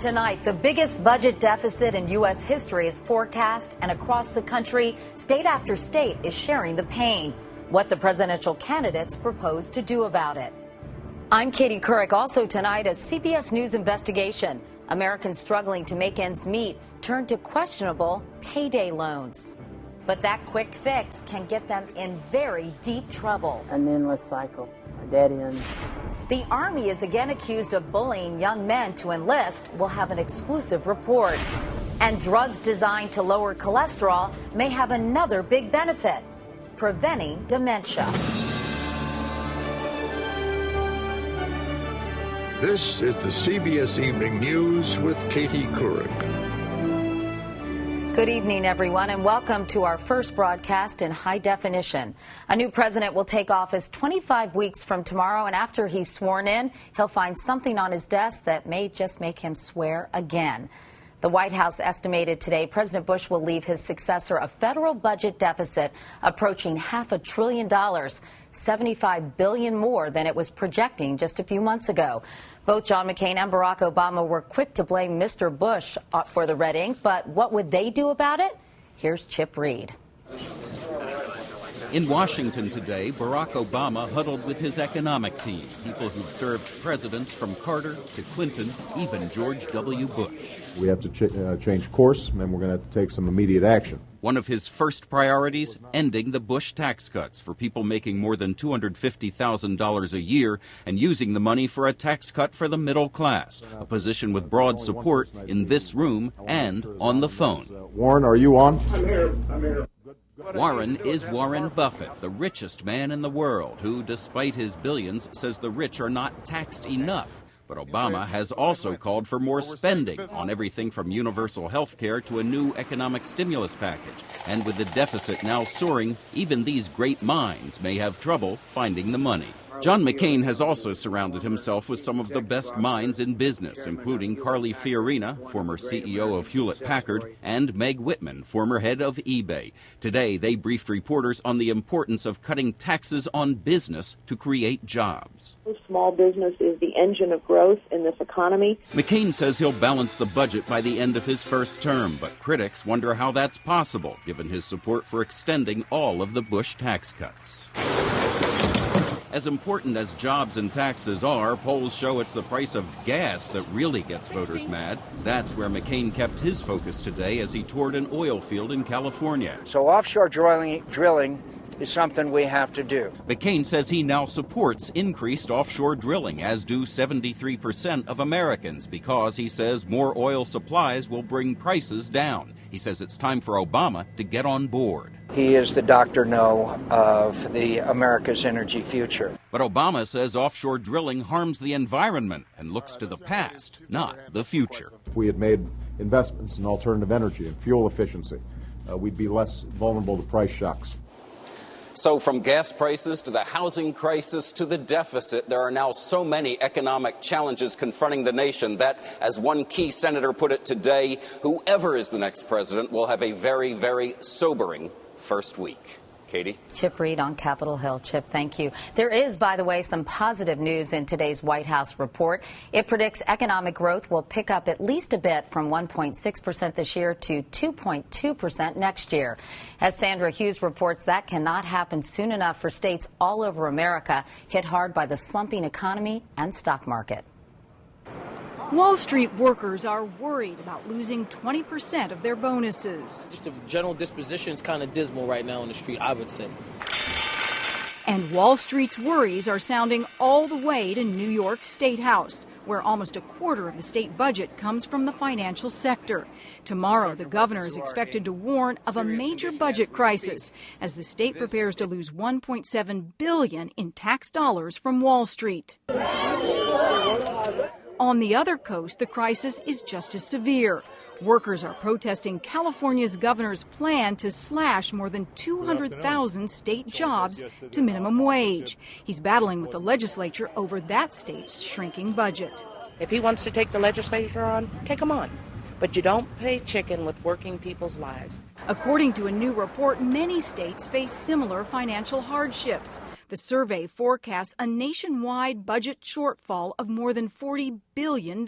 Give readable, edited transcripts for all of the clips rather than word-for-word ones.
Tonight, the biggest budget deficit in U.S. history is forecast, and across the country, state after state is sharing the pain. What the presidential candidates propose to do about it. I'm Katie Couric. Also tonight, a CBS News investigation. Americans struggling to make ends meet turn to questionable payday loans. But that quick fix can get them in very deep trouble. An endless cycle, a dead end. The Army is again accused of bullying young men to enlist. We'll have an exclusive report. And drugs designed to lower cholesterol may have another big benefit: preventing dementia. This is the CBS Evening News with Katie Couric. Good evening, everyone, and welcome to our first broadcast in high definition. A new president will take office 25 weeks from tomorrow, and after he's sworn in, he'll find something on his desk that may just make him swear again. The White House estimated today President Bush will leave his successor a federal budget deficit approaching $500 billion, $75 billion more than it was projecting just a few months ago. Both John McCain and Barack Obama were quick to blame Mr. Bush for the red ink, but what would they do about it? Here's Chip Reed. In Washington today, Barack Obama huddled with his economic team, people who've served presidents from Carter to Clinton, even George W. Bush. We have to change course, and we're going to have to take some immediate action. One of his first priorities, ending the Bush tax cuts for people making more than $250,000 a year and using the money for a tax cut for the middle class, a position with broad support in this room and on the phone. Warren, are you on? I'm here. Warren is Warren Buffett, the richest man in the world, who, despite his billions, says the rich are not taxed enough. But Obama has also called for more spending on everything from universal health care to a new economic stimulus package. And with the deficit now soaring, even these great minds may have trouble finding the money. John McCain has also surrounded himself with some of the best minds in business, including Carly Fiorina, former CEO of Hewlett-Packard, and Meg Whitman, former head of eBay. Today, they briefed reporters on the importance of cutting taxes on business to create jobs. Small business is the engine of growth in this economy. McCain says he'll balance the budget by the end of his first term, but critics wonder how that's possible, given his support for extending all of the Bush tax cuts. As important as jobs and taxes are, polls show it's the price of gas that really gets voters mad. That's where McCain kept his focus today as he toured an oil field in California. So offshore drilling is something we have to do. McCain says he now supports increased offshore drilling, as do 73% of Americans, because he says more oil supplies will bring prices down. He says it's time for Obama to get on board. He is the Dr. No of the America's energy future. But Obama says offshore drilling harms the environment and looks to the past, not the future. If we had made investments in alternative energy and fuel efficiency, we'd be less vulnerable to price shocks. So from gas prices to the housing crisis to the deficit, there are now so many economic challenges confronting the nation that, as one key senator put it today, whoever is the next president will have a very, very sobering first week. Katie? Chip Reed on Capitol Hill. Chip, thank you. There is, by the way, some positive news in today's White House report. It predicts economic growth will pick up at least a bit from 1.6% this year to 2.2% next year. As Sandra Hughes reports, that cannot happen soon enough for states all over America hit hard by the slumping economy and stock market. Wall Street workers are worried about losing 20% of their bonuses. Just the general disposition is kind of dismal right now on the street, I would say. And Wall Street's worries are sounding all the way to New York State House, where almost a quarter of the state budget comes from the financial sector. Tomorrow, the governor is expected to warn of a major budget crisis as the state prepares to lose $1.7 billion in tax dollars from Wall Street. On the other coast, the crisis is just as severe. Workers are protesting California's governor's plan to slash more than 200,000 state jobs to minimum wage. He's battling with the legislature over that state's shrinking budget. If he wants to take the legislature on, take him on. But you don't play chicken with working people's lives. According to a new report, many states face similar financial hardships. The survey forecasts a nationwide budget shortfall of more than $40 billion,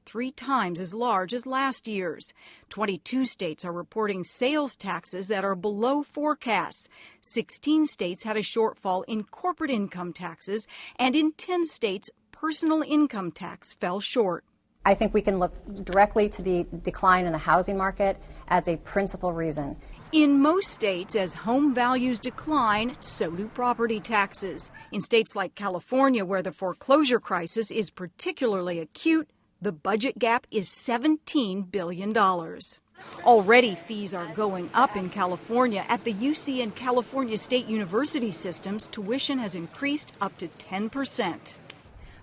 3 times as large as last year's. 22 states are reporting sales taxes that are below forecasts. 16 states had a shortfall in corporate income taxes, and in 10 states, personal income tax fell short. I think we can look directly to the decline in the housing market as a principal reason. In most states, as home values decline, so do property taxes. In states like California, where the foreclosure crisis is particularly acute, the budget gap is $17 billion. Already, fees are going up in California. At the UC and California State University systems, tuition has increased up to 10%.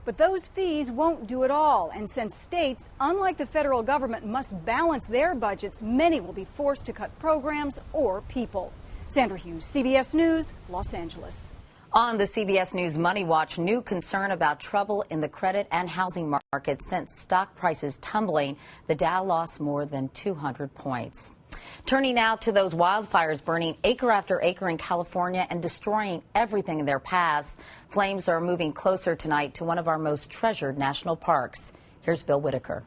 But those fees won't do it all. And since states, unlike the federal government, must balance their budgets, many will be forced to cut programs or people. Sandra Hughes, CBS News, Los Angeles. On the CBS News Money Watch, new concern about trouble in the credit and housing market since stock prices tumbling. The Dow lost more than 200 points. Turning now to those wildfires burning acre after acre in California and destroying everything in their paths. Flames are moving closer tonight to one of our most treasured national parks. Here's Bill Whitaker.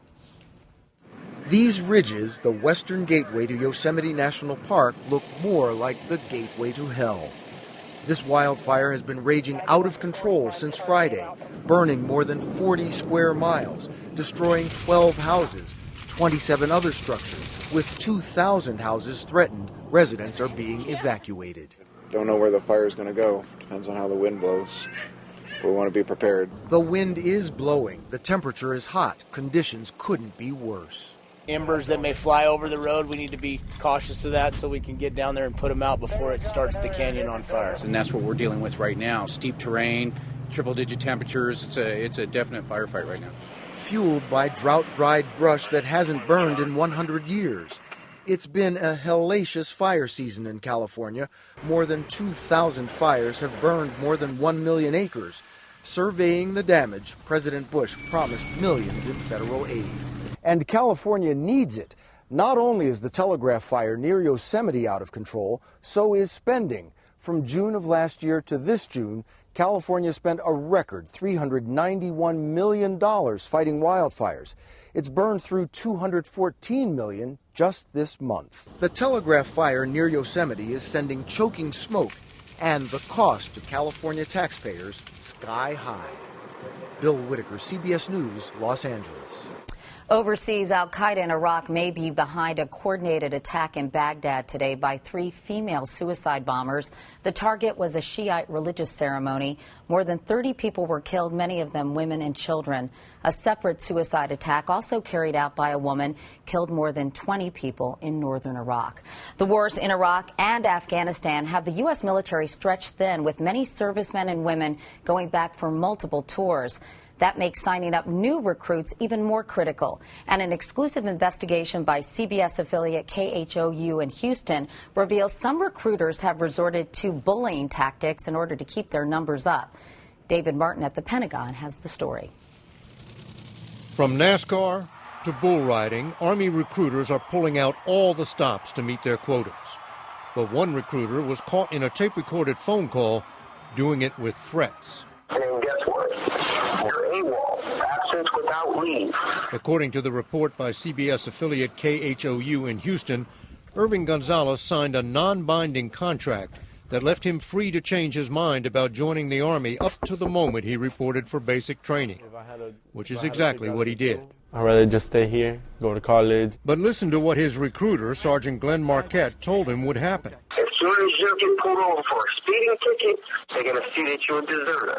These ridges, the western gateway to Yosemite National Park, look more like the gateway to hell. This wildfire has been raging out of control since Friday, burning more than 40 square miles, destroying 12 houses, 27 other structures. With 2,000 houses threatened, residents are being evacuated. Don't know where the fire is going to go. Depends on how the wind blows. But we want to be prepared. The wind is blowing. The temperature is hot. Conditions couldn't be worse. Embers that may fly over the road, we need to be cautious of that so we can get down there and put them out before it starts the canyon on fire. And that's what we're dealing with right now. Steep terrain, triple-digit temperatures. It's a definite firefight right now. Fueled by drought-dried brush that hasn't burned in 100 years. It's been a hellacious fire season in California. More than 2,000 fires have burned more than 1 million acres. Surveying the damage, President Bush promised millions in federal aid. And California needs it. Not only is the Telegraph fire near Yosemite out of control, so is spending. From June of last year to this June, California spent a record $391 million fighting wildfires. It's burned through $214 million just this month. The Telegraph fire near Yosemite is sending choking smoke and the cost to California taxpayers sky high. Bill Whitaker, CBS News, Los Angeles. Overseas, al-Qaeda in Iraq may be behind a coordinated attack in Baghdad today by 3 female suicide bombers. The target was a Shiite religious ceremony. More than 30 people were killed, many of them women and children. A separate suicide attack, also carried out by a woman, killed more than 20 people in northern Iraq. The wars in Iraq and Afghanistan have the U.S. military stretched thin, with many servicemen and women going back for multiple tours. That makes signing up new recruits even more critical. And an exclusive investigation by CBS affiliate KHOU in Houston reveals some recruiters have resorted to bullying tactics in order to keep their numbers up. David Martin at the Pentagon has the story. From NASCAR to bull riding, Army recruiters are pulling out all the stops to meet their quotas. But one recruiter was caught in a tape-recorded phone call doing it with threats. And guess what? You're AWOL, absence without leave. According to the report by CBS affiliate KHOU in Houston, Irving Gonzalez signed a non-binding contract that left him free to change his mind about joining the Army up to the moment he reported for basic training, which is exactly what he did. I'd rather just stay here, go to college. But listen to what his recruiter, Sergeant Glenn Marquette, told him would happen. As soon as you get pulled over for a speeding ticket, they're going to see that you're a deserter.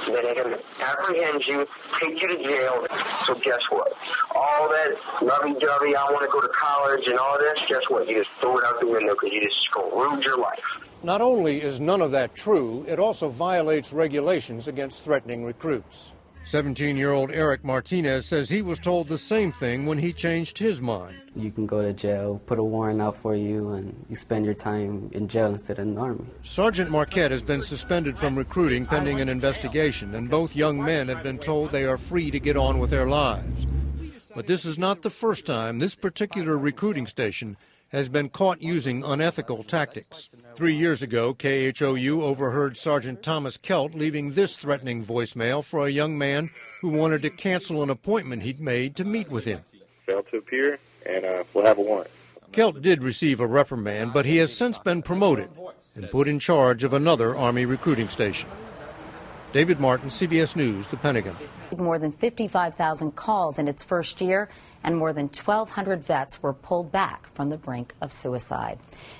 Then they're going to apprehend you, take you to jail. So guess what? All that lovey-dovey, I want to go to college and all this, guess what? You just throw it out the window because you just screwed your life. Not only is none of that true, it also violates regulations against threatening recruits. 17-year-old Eric Martinez says he was told the same thing when he changed his mind. You can go to jail, put a warrant out for you, and you spend your time in jail instead of in the Army. Sergeant Marquette has been suspended from recruiting pending an investigation, and both young men have been told they are free to get on with their lives. But this is not the first time this particular recruiting station has been caught using unethical tactics. 3 years ago, KHOU overheard Sergeant Thomas Kelt leaving this threatening voicemail for a young man who wanted to cancel an appointment he'd made to meet with him. Fail to appear, and we'll have a warrant. Kelt did receive a reprimand, but he has since been promoted and put in charge of another Army recruiting station. David Martin, CBS News, the Pentagon. More than 55,000 calls in its first year, and more than 1,200 vets were pulled back from the brink of suicide.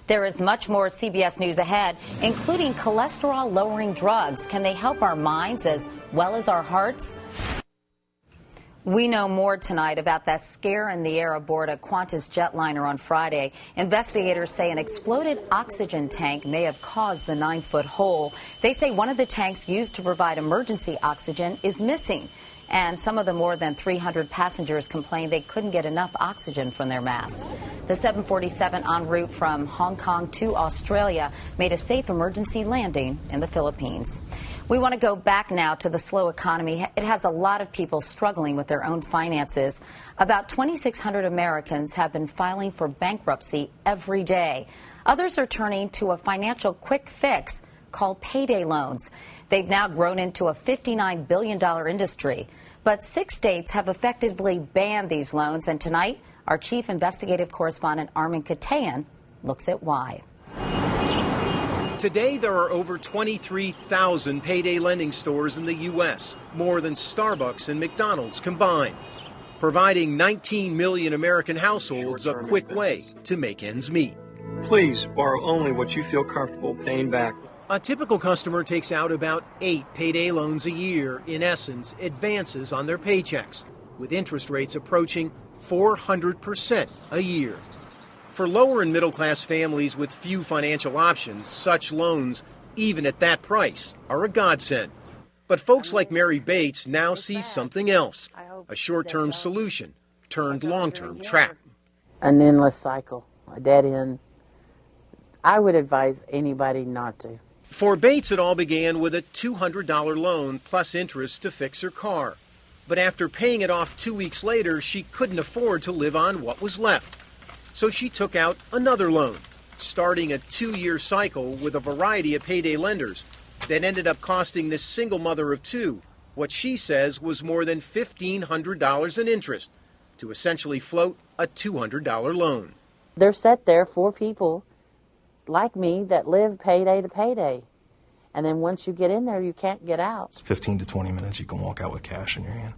There is much more CBS News ahead, including cholesterol-lowering drugs. Can they help our minds as well as our hearts? We know more tonight about that scare in the air aboard a Qantas jetliner on Friday. Investigators say an exploded oxygen tank may have caused the 9-foot hole. They say one of the tanks used to provide emergency oxygen is missing. And some of the more than 300 passengers complained they couldn't get enough oxygen from their masks. The 747 en route from Hong Kong to Australia made a safe emergency landing in the Philippines. We want to go back now to the slow economy. It has a lot of people struggling with their own finances. About 2,600 Americans have been filing for bankruptcy every day. Others are turning to a financial quick fix called payday loans. They've now grown into a $59 billion industry. But 6 states have effectively banned these loans. And tonight, our chief investigative correspondent, Armin Katayan, looks at why. Today, there are over 23,000 payday lending stores in the U.S., more than Starbucks and McDonald's combined, providing 19 million American households a quick way to make ends meet. Please borrow only what you feel comfortable paying back. A typical customer takes out about 8 payday loans a year, in essence, advances on their paychecks, with interest rates approaching 400% a year. For lower and middle class families with few financial options, such loans, even at that price, are a godsend. But folks like Mary Bates now see something else, a short-term solution turned long-term trap. An endless cycle, a dead end. I would advise anybody not to. For Bates, it all began with a $200 loan plus interest to fix her car. But after paying it off 2 weeks later, she couldn't afford to live on what was left. So she took out another loan, starting a 2-year cycle with a variety of payday lenders that ended up costing this single mother of two what she says was more than $1,500 in interest to essentially float a $200 loan. They're set there for people like me that live payday to payday. And then once you get in there, you can't get out. It's 15 to 20 minutes, you can walk out with cash in your hand.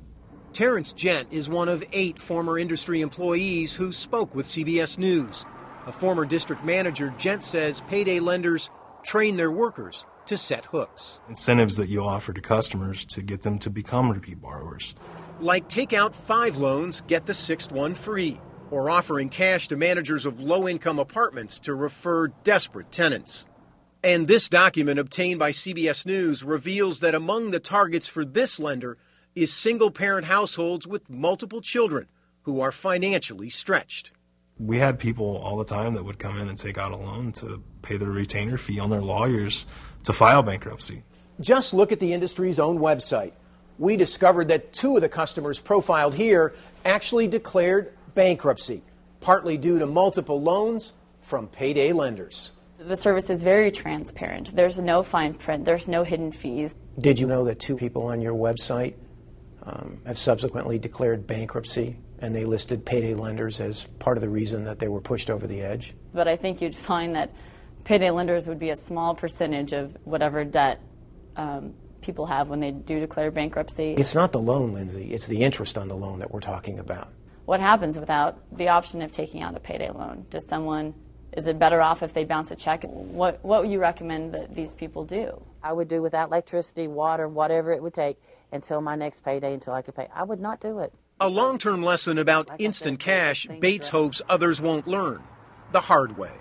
Terrence Gent is one of 8 former industry employees who spoke with CBS News. A former district manager, Gent says payday lenders train their workers to set hooks. Incentives that you offer to customers to get them to become repeat borrowers. Like take out 5 loans, get the 6th one free, or offering cash to managers of low-income apartments to refer desperate tenants. And this document obtained by CBS News reveals that among the targets for this lender is single-parent households with multiple children who are financially stretched. We had people all the time that would come in and take out a loan to pay the retainer fee on their lawyers to file bankruptcy. Just look at the industry's own website. We discovered that 2 of the customers profiled here actually declared bankruptcy, partly due to multiple loans from payday lenders. The service is very transparent. There's no fine print. There's no hidden fees. Did you know that 2 people on your website have subsequently declared bankruptcy, and they listed payday lenders as part of the reason that they were pushed over the edge? But I think you'd find that payday lenders would be a small percentage of whatever debt people have when they do declare bankruptcy. It's not the loan, Lindsay. It's the interest on the loan that we're talking about. What happens without the option of taking out a payday loan? Is it better off if they bounce a check? What would you recommend that these people do? I would do without electricity, water, whatever it would take until my next payday, until I could pay. I would not do it. A long-term lesson about instant cash Bates hopes others won't learn the hard way.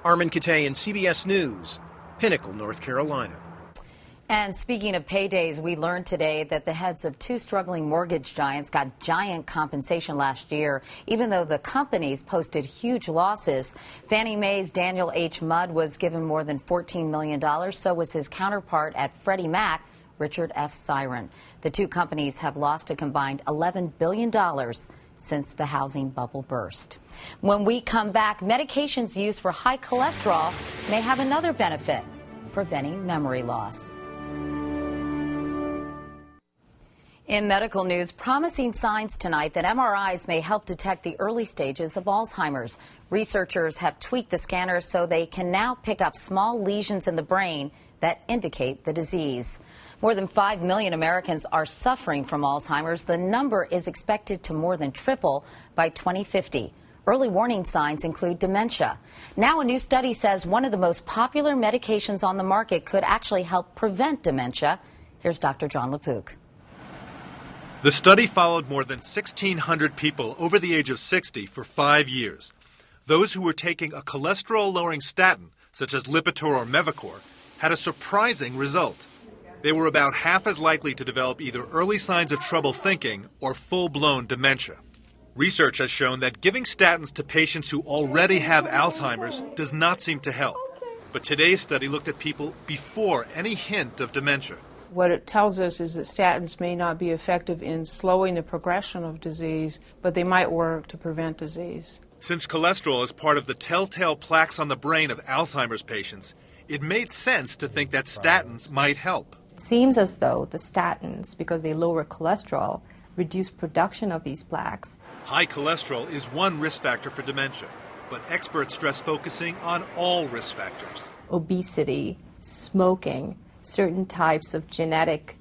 Armin Katayan, CBS News, Pinnacle, North Carolina. And speaking of paydays, we learned today that the heads of 2 struggling mortgage giants got giant compensation last year, even though the companies posted huge losses. Fannie Mae's Daniel H. Mudd was given more than $14 million. So was his counterpart at Freddie Mac, Richard F. Siren. The 2 companies have lost a combined $11 billion since the housing bubble burst. When we come back, medications used for high cholesterol may have another benefit, preventing memory loss. In medical news, promising signs tonight that MRIs may help detect the early stages of Alzheimer's. Researchers have tweaked the scanners so they can now pick up small lesions in the brain that indicate the disease. More than 5 million Americans are suffering from Alzheimer's. The number is expected to more than triple by 2050. Early warning signs include dementia. Now a new study says one of the most popular medications on the market could actually help prevent dementia. Here's Dr. John LaPook. The study followed more than 1,600 people over the age of 60 for 5 years. Those who were taking a cholesterol-lowering statin, such as Lipitor or Mevacor, had a surprising result. They were about half as likely to develop either early signs of trouble thinking or full-blown dementia. Research has shown that giving statins to patients who already have Alzheimer's does not seem to help. But today's study looked at people before any hint of dementia. What it tells us is that statins may not be effective in slowing the progression of disease, but they might work to prevent disease. Since cholesterol is part of the telltale plaques on the brain of Alzheimer's patients, it made sense to think that statins might help. It seems as though the statins, because they lower cholesterol, reduce production of these plaques. High cholesterol is one risk factor for dementia, but experts stress focusing on all risk factors. Obesity, smoking, certain types of genetic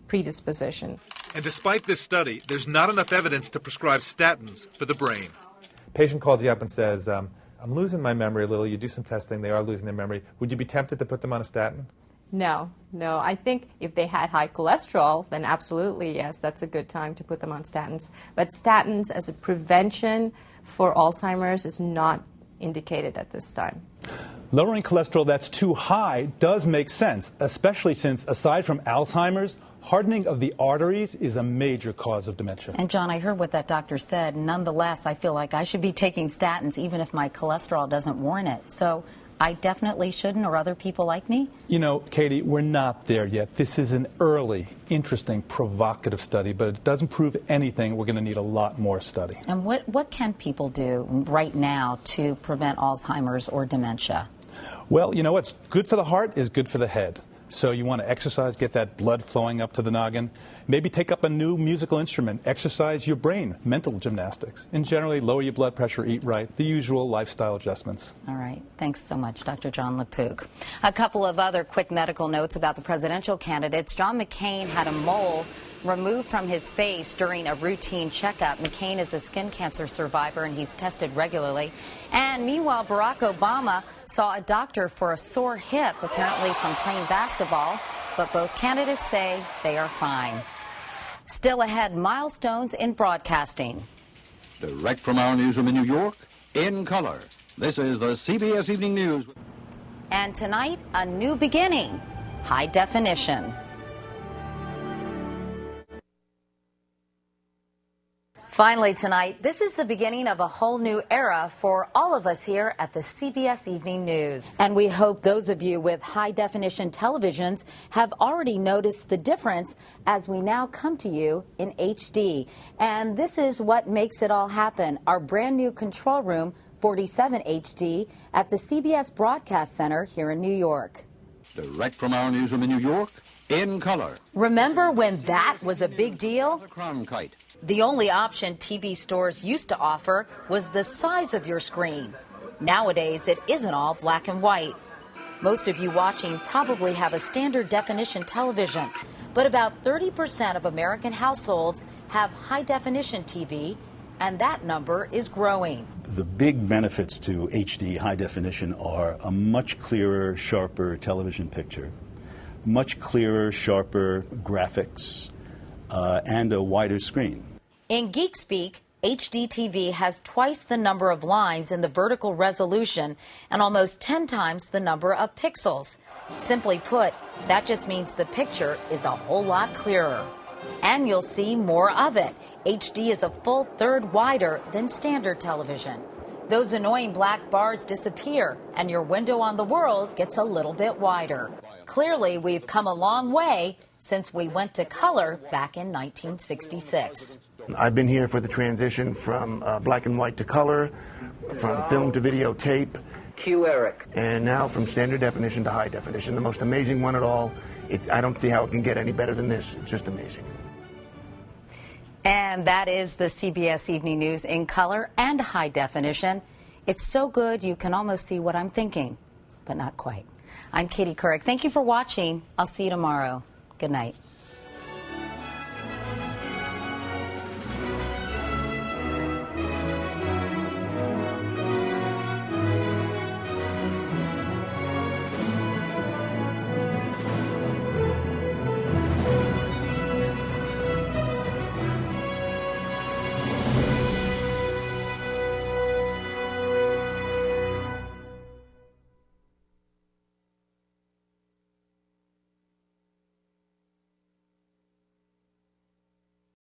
predisposition. And despite this study, there's not enough evidence to prescribe statins for the brain. Patient calls you up and says, I'm losing my memory a little. You do some testing, they are losing their memory. Would you be tempted to put them on a statin? No. I think if they had high cholesterol, then absolutely, yes, that's a good time to put them on statins. But statins as a prevention for Alzheimer's is not indicated at this time. Lowering cholesterol that's too high does make sense, especially since, aside from Alzheimer's, hardening of the arteries is a major cause of dementia. And John, I heard what that doctor said. Nonetheless, I feel like I should be taking statins even if my cholesterol doesn't warrant it. So I definitely shouldn't, or other people like me? You know, Katie, we're not there yet. This is an early, interesting, provocative study, but it doesn't prove anything. We're going to need a lot more study. And what can people do right now to prevent Alzheimer's or dementia? Well, you know what's good for the heart is good for the head. So you want to exercise, get that blood flowing up to the noggin. Maybe take up a new musical instrument, exercise your brain, mental gymnastics, and generally lower your blood pressure, eat right, the usual lifestyle adjustments. All right. Thanks so much, Dr. John LaPook. A couple of other quick medical notes about the presidential candidates. John McCain had a mole removed from his face during a routine checkup. McCain is a skin cancer survivor, and he's tested regularly. And meanwhile, Barack Obama saw a doctor for a sore hip, apparently from playing basketball, but both candidates say they are fine. Still ahead, milestones in broadcasting. Direct from our newsroom in New York, in color. This is the CBS Evening News. And tonight, a new beginning, high definition. Finally tonight, this is the beginning of a whole new era for all of us here at the CBS Evening News. And we hope those of you with high-definition televisions have already noticed the difference as we now come to you in HD. And this is what makes it all happen, our brand new control room, 47 HD, at the CBS Broadcast Center here in New York. Direct from our newsroom in New York, in color. Remember when that was a big deal? Crown kite. The only option TV stores used to offer was the size of your screen. Nowadays, it isn't all black and white. Most of you watching probably have a standard definition television, but about 30% of American households have high definition TV, and that number is growing. The big benefits to HD high definition are a much clearer, sharper television picture, much clearer, sharper graphics, and a wider screen. In geek speak, HD TV has twice the number of lines in the vertical resolution and almost 10 times the number of pixels. Simply put, that just means the picture is a whole lot clearer. And you'll see more of it. HD is a full third wider than standard television. Those annoying black bars disappear, and your window on the world gets a little bit wider. Clearly, we've come a long way since we went to color back in 1966. I've been here for the transition from black and white to color, from film to videotape, Couric, and now from standard definition to high definition. The most amazing one at all. I don't see how it can get any better than this. It's just amazing. And that is the CBS Evening News in color and high definition. It's so good you can almost see what I'm thinking, but not quite. I'm Katie Couric. Thank you for watching. I'll see you tomorrow. Good night.